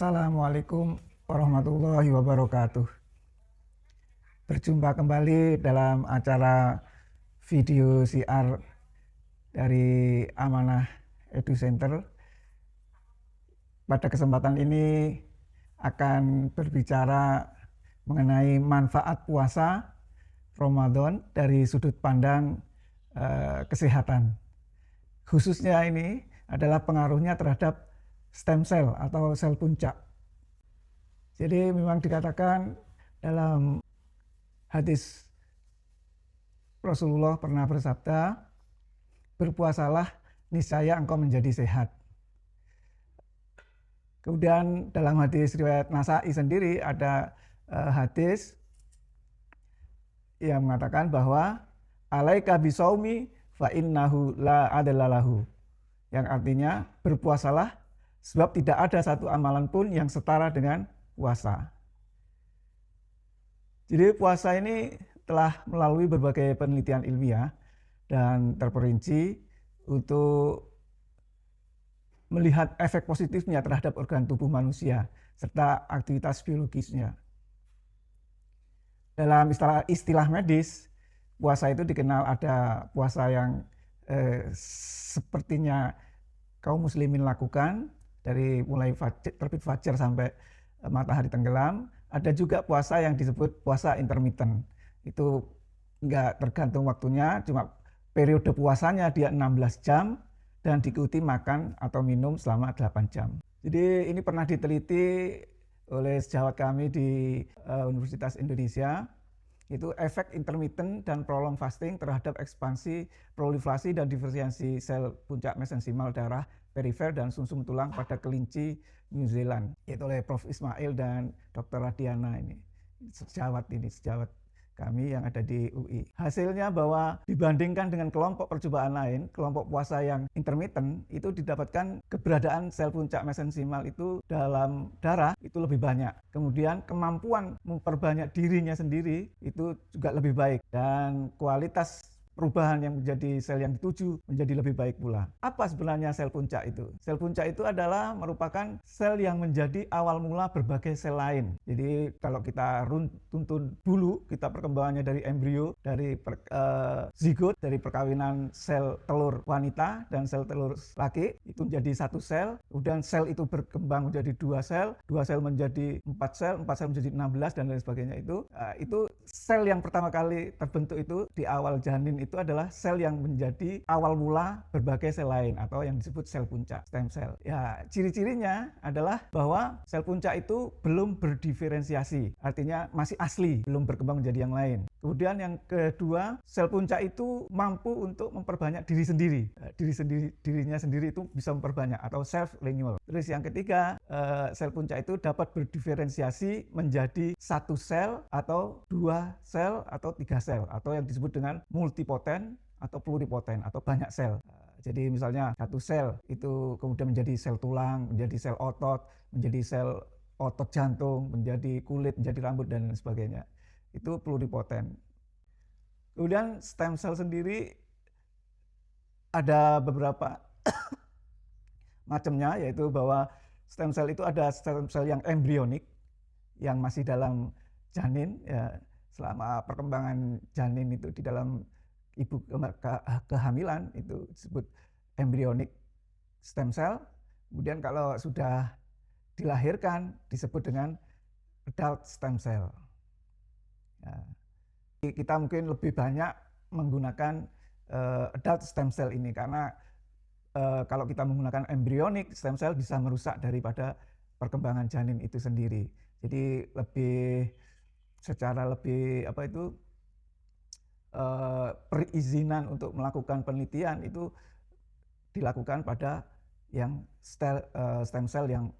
Assalamualaikum warahmatullahi wabarakatuh. Berjumpa kembali dalam acara video siar dari Amanah Edu Center. Pada kesempatan ini akan berbicara mengenai manfaat puasa Ramadan dari sudut pandang kesehatan. Khususnya ini adalah pengaruhnya terhadap stem cell atau sel puncak. Jadi memang dikatakan dalam hadis Rasulullah pernah bersabda, berpuasalah niscaya engkau menjadi sehat. Kemudian dalam hadis riwayat Nasa'i sendiri ada hadis yang mengatakan bahwa alaika bisaumi fa innahu la adalalahu, yang artinya berpuasalah sebab tidak ada satu amalan pun yang setara dengan puasa. Jadi puasa ini telah melalui berbagai penelitian ilmiah dan terperinci untuk melihat efek positifnya terhadap organ tubuh manusia serta aktivitas biologisnya. Dalam istilah medis, puasa itu dikenal ada puasa yang sepertinya kaum muslimin lakukan dari mulai terbit fajar sampai matahari tenggelam. Ada juga puasa yang disebut puasa intermittent. Itu enggak tergantung waktunya, cuma periode puasanya dia 16 jam dan diikuti makan atau minum selama 8 jam. Jadi ini pernah diteliti oleh sejawat kami di Universitas Indonesia. Itu efek intermittent dan prolonged fasting terhadap ekspansi, proliferasi dan diferensiasi sel puncak mesensimal darah perifer dan sumsum tulang pada kelinci New Zealand, yaitu oleh Prof. Ismail dan Dr. Radiana ini, sejawat kami yang ada di UI. Hasilnya bahwa dibandingkan dengan kelompok percobaan lain, kelompok puasa yang intermittent itu didapatkan keberadaan sel puncak mesensimal itu dalam darah itu lebih banyak. Kemudian kemampuan memperbanyak dirinya sendiri itu juga lebih baik dan kualitas perubahan yang menjadi sel yang dituju menjadi lebih baik pula. Apa sebenarnya sel puncak itu? Sel puncak itu adalah merupakan sel yang menjadi awal mula berbagai sel lain. Jadi kalau kita tuntun dulu, kita perkembangannya dari embrio, dari zigot, dari perkawinan sel telur wanita dan sel telur laki, itu menjadi satu sel. Kemudian sel itu berkembang menjadi dua sel menjadi 4 sel menjadi 16 dan lain sebagainya. Itu sel yang pertama kali terbentuk itu di awal janin itu adalah sel yang menjadi awal mula berbagai sel lain atau yang disebut sel puncak, stem cell. Ya, ciri-cirinya adalah bahwa sel puncak itu belum berdiferensiasi, artinya masih asli, belum berkembang menjadi yang lain. Kemudian yang kedua, sel puncak itu mampu untuk memperbanyak diri sendiri. Dirinya sendiri itu bisa memperbanyak atau self renewal. Terus yang ketiga, sel puncak itu dapat berdiferensiasi menjadi satu sel atau 2 sel atau 3 sel atau yang disebut dengan multipoten atau pluripoten atau banyak sel. Jadi misalnya satu sel itu kemudian menjadi sel tulang, menjadi sel otot, menjadi sel otot jantung, menjadi kulit, menjadi rambut dan lain sebagainya. Itu pluripoten. Kemudian stem cell sendiri ada beberapa macamnya, yaitu bahwa stem cell itu ada stem cell yang embrionik yang masih dalam janin, ya, selama perkembangan janin itu di dalam ibu kehamilan itu disebut embryonic stem cell. Kemudian kalau sudah dilahirkan disebut dengan adult stem cell. Ya. Kita mungkin lebih banyak menggunakan adult stem cell ini karena kalau kita menggunakan embryonic stem cell bisa merusak daripada perkembangan janin itu sendiri. Jadi secara lebih perizinan untuk melakukan penelitian itu dilakukan pada yang stem cell yang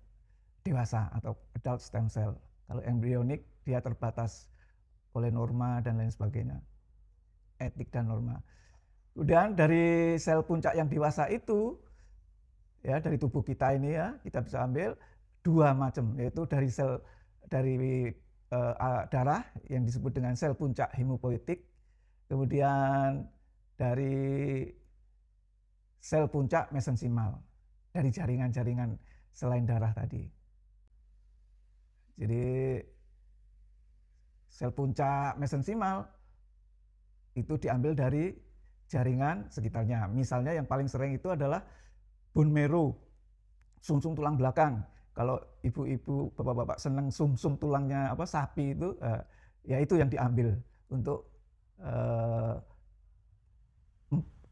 dewasa atau adult stem cell. Kalau embryonic dia terbatas oleh norma dan lain sebagainya, etik dan norma. Kemudian dari sel puncak yang dewasa itu, ya dari tubuh kita ini ya, kita bisa ambil 2 macam, yaitu dari darah yang disebut dengan sel puncak hemopoietik, kemudian dari sel puncak mesensimal dari jaringan-jaringan selain darah tadi. Jadi sel puncak mesensimal itu diambil dari jaringan sekitarnya. Misalnya yang paling sering itu adalah bone marrow, sumsum tulang belakang. Kalau ibu-ibu, bapak-bapak senang sumsum tulangnya sapi itu, ya itu yang diambil untuk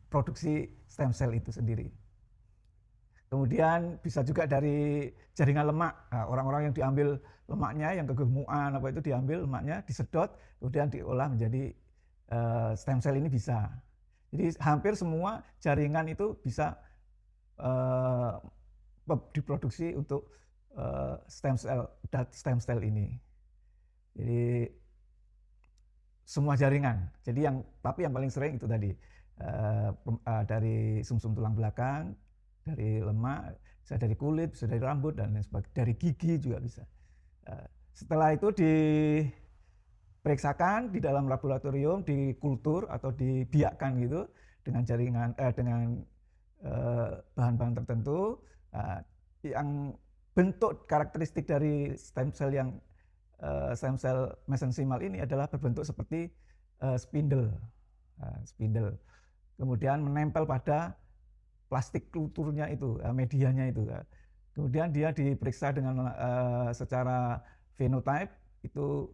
produksi stem cell itu sendiri. Kemudian bisa juga dari jaringan lemak. Orang-orang yang diambil lemaknya, yang kegemukan itu diambil lemaknya, disedot, kemudian diolah menjadi stem cell ini bisa. Jadi hampir semua jaringan itu bisa diproduksi untuk stem cell ini. Jadi semua jaringan. Jadi tapi yang paling sering itu tadi dari sumsum tulang belakang, dari lemak, bisa dari kulit, bisa dari rambut dan lain sebagainya, dari gigi juga bisa. Setelah itu diperiksakan di dalam laboratorium, dikultur atau dibiakkan gitu dengan jaringan dengan bahan-bahan tertentu, yang bentuk karakteristik dari stem cell mesensimal ini adalah berbentuk seperti spindle. Kemudian menempel pada plastik kulturnya itu, medianya itu. Kemudian dia diperiksa dengan secara phenotype itu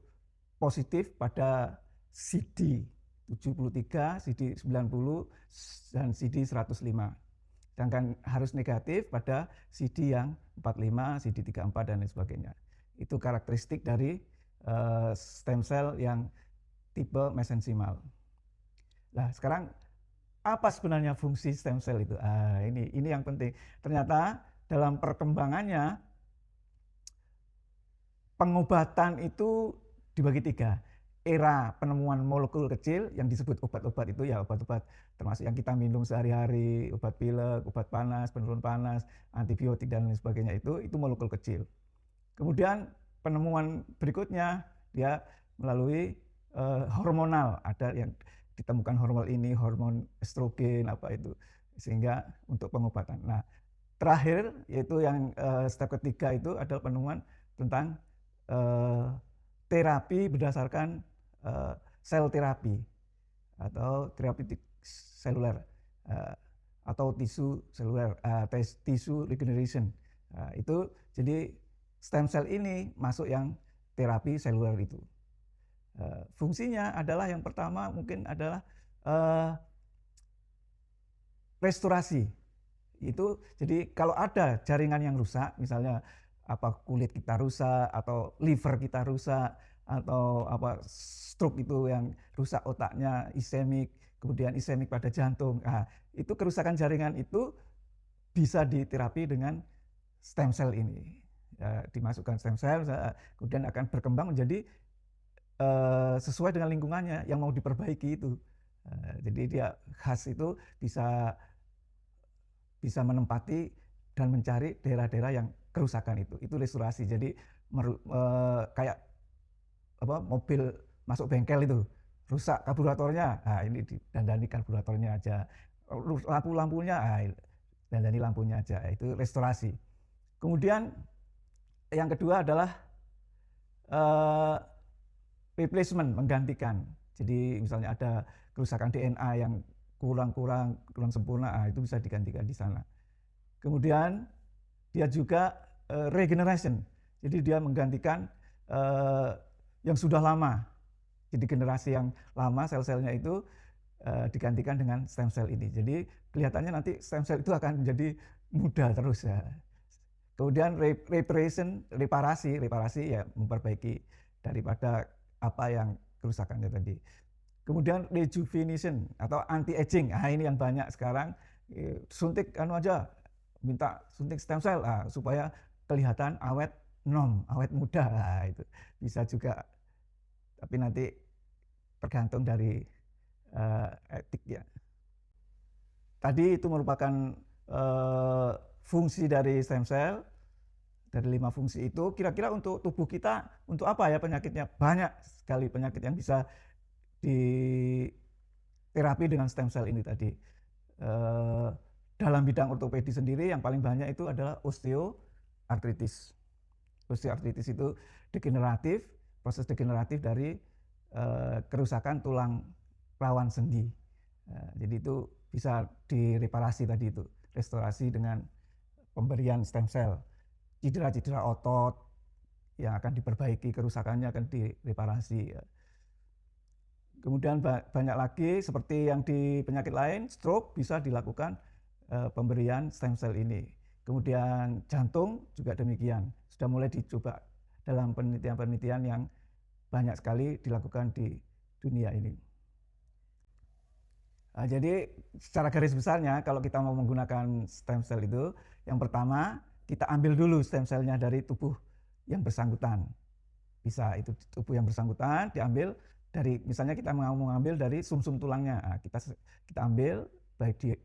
positif pada CD73, CD90, dan CD105. Sedangkan harus negatif pada CD yang 45, CD34 dan lain sebagainya. Itu karakteristik dari stem cell yang tipe mesensimal. Nah, sekarang apa sebenarnya fungsi stem cell itu? Ini yang penting. Ternyata dalam perkembangannya pengobatan itu dibagi 3. Era penemuan molekul kecil yang disebut obat-obat itu, ya obat-obat termasuk yang kita minum sehari-hari, obat pilek, obat panas, penurun panas, antibiotik dan lain sebagainya, itu molekul kecil. Kemudian penemuan berikutnya dia melalui hormonal, ada yang ditemukan hormon ini, hormon estrogen itu, sehingga untuk pengobatan. Nah, terakhir yaitu yang step ketiga itu adalah penemuan tentang terapi berdasarkan sel terapi atau therapeutic seluler atau tisu seluler, tisu regeneration. Itu jadi stem cell ini masuk yang terapi seluler itu. Fungsinya adalah yang pertama mungkin adalah restorasi. Itu jadi kalau ada jaringan yang rusak, misalnya kulit kita rusak atau liver kita rusak atau stroke itu yang rusak otaknya, ischemic, kemudian ischemic pada jantung. Itu kerusakan jaringan itu bisa diterapi dengan stem cell ini. Dimasukkan stem cell, kemudian akan berkembang menjadi sesuai dengan lingkungannya yang mau diperbaiki itu. Jadi dia khas itu bisa menempati dan mencari daerah-daerah yang kerusakan itu restorasi. Jadi kayak mobil masuk bengkel itu rusak karburatornya, ini dandani karburatornya aja, lampunya dandani lampunya aja, itu restorasi. Kemudian yang kedua adalah replacement, menggantikan. Jadi misalnya ada kerusakan DNA yang kurang sempurna, itu bisa digantikan di sana. Kemudian dia juga regeneration, jadi dia menggantikan yang sudah lama. Jadi generasi yang lama sel-selnya itu digantikan dengan stem cell ini. Jadi kelihatannya nanti stem cell itu akan menjadi muda terus ya. Kemudian reparasi ya memperbaiki daripada apa yang kerusakannya tadi. Kemudian rejuvenation atau anti aging, ini yang banyak sekarang, suntik aja, minta suntik stem cell supaya kelihatan awet muda, itu bisa juga. Tapi nanti tergantung dari etik ya. Tadi itu merupakan fungsi dari stem cell. Dari 5 fungsi itu, kira-kira untuk tubuh kita, untuk apa ya penyakitnya? Banyak sekali penyakit yang bisa diterapi dengan stem cell ini tadi. Dalam bidang ortopedi sendiri yang paling banyak itu adalah osteoartritis. Osteoartritis itu proses degeneratif dari kerusakan tulang rawan sendi. Jadi itu bisa direparasi tadi itu, restorasi dengan pemberian stem cell. Cedera-cedera otot yang akan diperbaiki, kerusakannya akan direparasi. Kemudian banyak lagi seperti yang di penyakit lain, stroke bisa dilakukan pemberian stem cell ini. Kemudian jantung juga demikian, sudah mulai dicoba dalam penelitian-penelitian yang banyak sekali dilakukan di dunia ini. Jadi secara garis besarnya kalau kita mau menggunakan stem cell itu, yang pertama kita ambil dulu stem cell-nya dari tubuh yang bersangkutan. Bisa itu tubuh yang bersangkutan diambil dari, misalnya kita mau mengambil dari sumsum tulangnya, kita ambil baik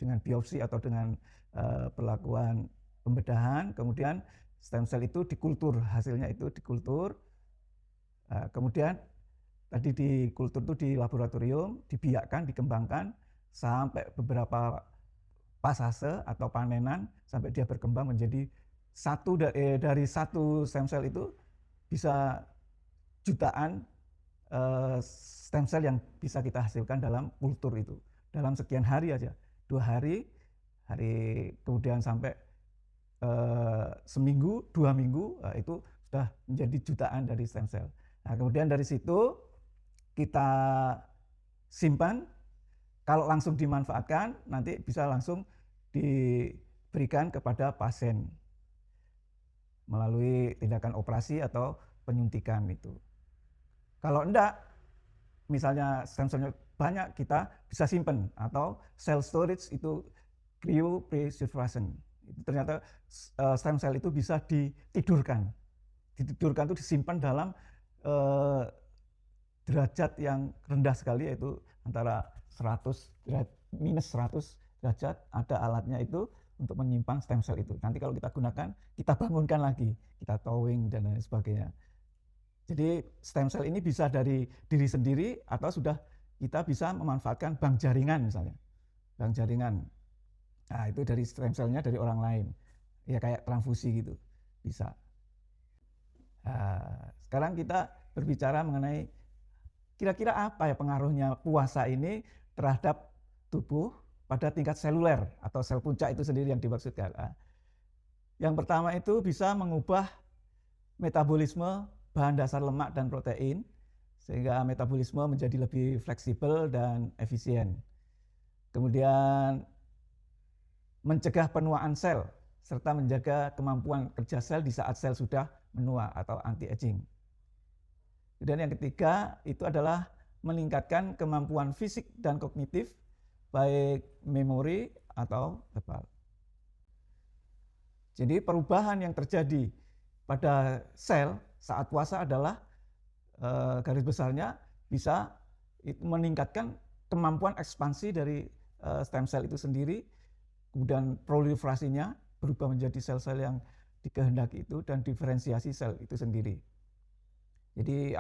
dengan biopsi atau dengan perlakuan pembedahan, kemudian stem cell itu dikultur, hasilnya itu dikultur, kemudian tadi dikultur itu di laboratorium, dibiakkan, dikembangkan sampai beberapa pasase atau panenan sampai dia berkembang menjadi dari satu stem cell itu bisa jutaan stem cell yang bisa kita hasilkan dalam kultur itu dalam sekian hari aja, 2 hari kemudian sampai seminggu, 2 minggu, itu sudah menjadi jutaan dari stem cell. Nah, kemudian dari situ kita simpan, kalau langsung dimanfaatkan nanti bisa langsung diberikan kepada pasien melalui tindakan operasi atau penyuntikan itu. Kalau enggak, misalnya stem cell-nya banyak, kita bisa simpan, atau cell storage itu cryopreservation. Ternyata stem cell itu bisa ditidurkan. Ditidurkan itu disimpan dalam derajat yang rendah sekali, yaitu antara minus 100 derajat. Ada alatnya itu untuk menyimpan stem cell itu. Nanti kalau kita gunakan, kita bangunkan lagi, kita thawing dan lain sebagainya. Jadi stem cell ini bisa dari diri sendiri atau sudah kita bisa memanfaatkan bank jaringan misalnya. Bank jaringan. Nah, itu dari stem cell-nya dari orang lain. Ya kayak transfusi gitu. Bisa. Nah, sekarang kita berbicara mengenai kira-kira apa ya pengaruhnya puasa ini terhadap tubuh pada tingkat seluler atau sel puncak itu sendiri yang dimaksudkan. Yang pertama itu bisa mengubah metabolisme bahan dasar lemak dan protein sehingga metabolisme menjadi lebih fleksibel dan efisien. Kemudian mencegah penuaan sel serta menjaga kemampuan kerja sel di saat sel sudah menua atau anti-aging. Kemudian yang ketiga itu adalah meningkatkan kemampuan fisik dan kognitif baik memori atau verbal. Jadi perubahan yang terjadi pada sel saat puasa adalah garis besarnya bisa meningkatkan kemampuan ekspansi dari stem cell itu sendiri, kemudian proliferasinya berubah menjadi sel-sel yang dikehendaki itu, dan diferensiasi sel itu sendiri. Jadi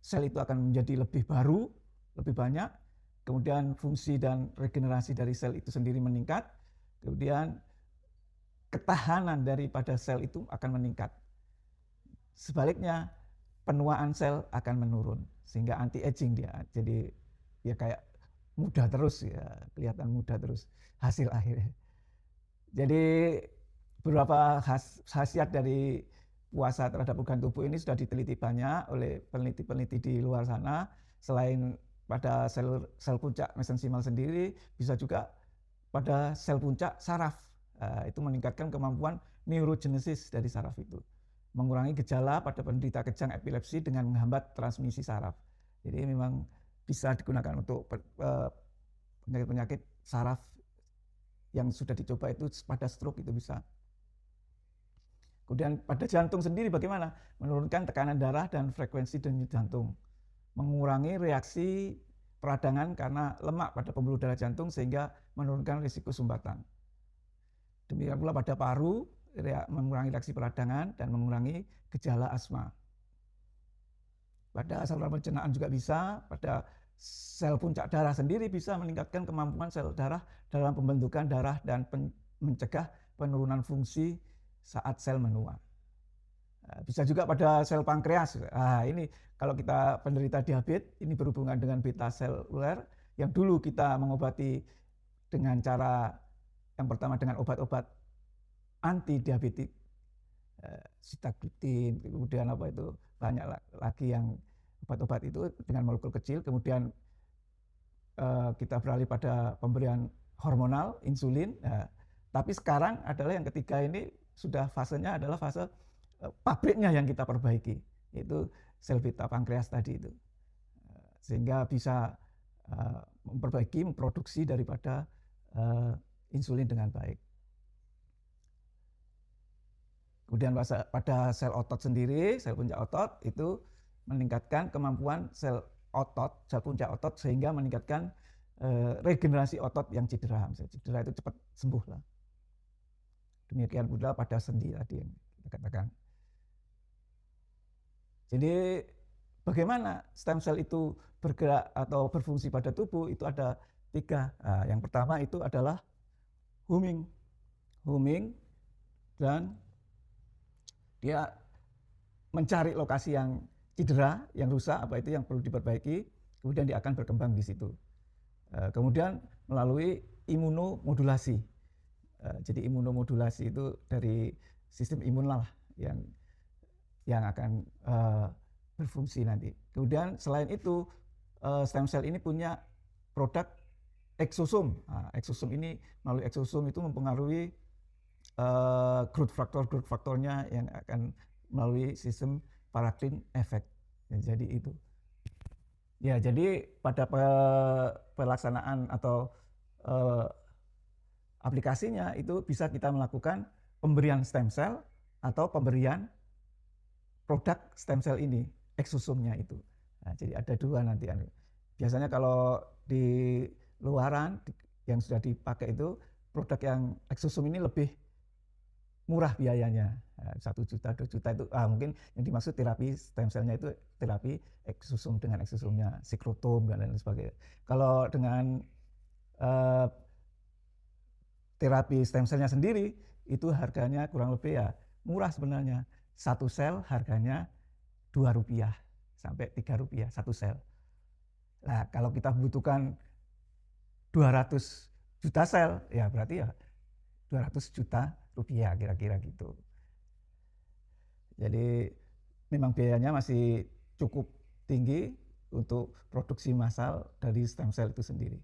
sel itu akan menjadi lebih baru, lebih banyak, kemudian fungsi dan regenerasi dari sel itu sendiri meningkat, kemudian ketahanan daripada sel itu akan meningkat. Sebaliknya, penuaan sel akan menurun sehingga anti-aging dia. Jadi ya kayak muda terus ya, kelihatan muda terus hasil akhirnya. Jadi beberapa khasiat dari puasa terhadap organ tubuh ini sudah diteliti banyak oleh peneliti-peneliti di luar sana. Selain pada sel puncak mesensimal sendiri, bisa juga pada sel puncak saraf. Itu meningkatkan kemampuan neurogenesis dari saraf itu, mengurangi gejala pada penderita kejang epilepsi dengan menghambat transmisi saraf. Jadi memang bisa digunakan untuk penyakit-penyakit saraf yang sudah dicoba itu pada stroke itu bisa. Kemudian pada jantung sendiri bagaimana? Menurunkan tekanan darah dan frekuensi denyut jantung, mengurangi reaksi peradangan karena lemak pada pembuluh darah jantung sehingga menurunkan risiko sumbatan. Demikian pula pada paru, mengurangi reaksi peradangan dan mengurangi gejala asma. Pada saluran pencernaan juga bisa, pada sel puncak darah sendiri bisa meningkatkan kemampuan sel darah dalam pembentukan darah dan mencegah penurunan fungsi saat sel menua. Bisa juga pada sel pankreas. Ini kalau kita penderita diabetes, ini berhubungan dengan beta seluler yang dulu kita mengobati dengan cara yang pertama dengan obat-obat anti diabetik, sitagliptin, kemudian apa itu banyak lagi yang obat-obat itu dengan molekul kecil, kemudian kita beralih pada pemberian hormonal, insulin. Tapi sekarang adalah yang ketiga ini sudah fasenya adalah fase pabriknya yang kita perbaiki, yaitu sel beta pankreas tadi itu, sehingga bisa memperbaiki, memproduksi daripada insulin dengan baik. Kemudian pada sel otot sendiri, sel puncak otot itu meningkatkan kemampuan sel otot, sel puncak otot sehingga meningkatkan regenerasi otot yang cedera. Misalnya cedera itu cepat sembuh lah. Demikian pula pada sendi tadi yang kita katakan. Jadi bagaimana stem cell itu bergerak atau berfungsi pada tubuh itu ada 3. Yang pertama itu adalah homing dan dia mencari lokasi yang cedera, yang rusak, apa itu yang perlu diperbaiki, kemudian dia akan berkembang di situ. Kemudian melalui imunomodulasi. Jadi imunomodulasi itu dari sistem imun lah yang akan berfungsi nanti. Kemudian selain itu stem cell ini punya produk eksosom. Eksosom ini melalui eksosom itu mempengaruhi growth faktornya yang akan melalui sistem paracrine effect. Jadi itu. Ya, jadi pada pelaksanaan atau aplikasinya itu bisa kita melakukan pemberian stem cell atau pemberian produk stem cell ini, eksosomnya itu. Jadi ada 2 nanti. Biasanya kalau di luaran yang sudah dipakai itu produk yang eksosom ini lebih murah biayanya, 1 juta, 2 juta itu mungkin yang dimaksud terapi stem cell-nya itu terapi eksosom dengan eksosomnya, sikrotom dan lain sebagainya. Kalau dengan terapi stem cell-nya sendiri itu harganya kurang lebih ya murah sebenarnya. 1 sel harganya Rp2 sampai Rp3 1 sel. Nah, kalau kita butuhkan 200 juta sel, ya berarti ya 200 juta rupiah kira-kira gitu. Jadi memang biayanya masih cukup tinggi untuk produksi massal dari stem cell itu sendiri.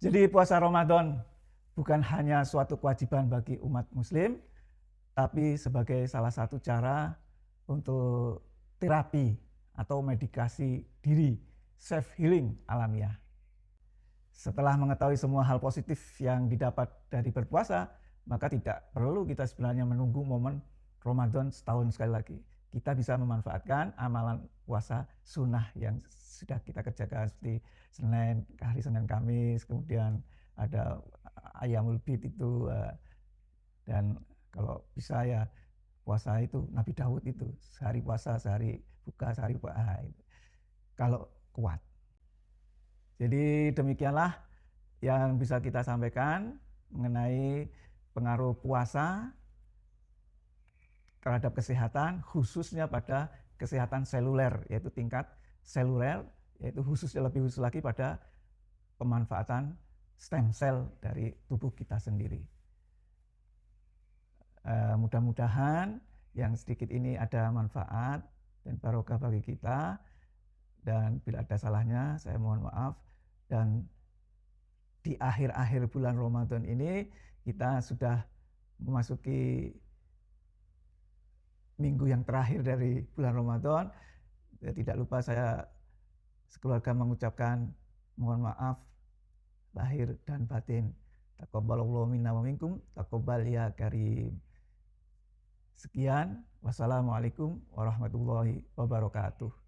Jadi puasa Ramadan bukan hanya suatu kewajiban bagi umat muslim, tapi sebagai salah satu cara untuk terapi atau medikasi diri, self healing alamiah. Setelah mengetahui semua hal positif yang didapat dari berpuasa, maka tidak perlu kita sebenarnya menunggu momen Ramadan setahun sekali lagi. Kita bisa memanfaatkan amalan puasa sunnah yang sudah kita kerjakan seperti hari Senin, Kamis, kemudian ada Ayyamul Bid itu, dan kalau bisa ya puasa itu Nabi Daud itu sehari puasa, sehari buka, sehari puasa kalau kuat. Jadi demikianlah yang bisa kita sampaikan mengenai pengaruh puasa terhadap kesehatan, khususnya pada kesehatan seluler, yaitu tingkat seluler, yaitu lebih khusus lagi pada pemanfaatan stem cell dari tubuh kita sendiri. Mudah-mudahan yang sedikit ini ada manfaat dan barokah bagi kita, dan bila ada salahnya saya mohon maaf. Dan di akhir-akhir bulan Ramadan ini kita sudah memasuki minggu yang terakhir dari bulan Ramadan. Tidak lupa saya sekeluarga mengucapkan mohon maaf lahir dan batin. Taqabbalallahu minna wa minkum, taqabbal ya karim. Sekian, wassalamualaikum warahmatullahi wabarakatuh.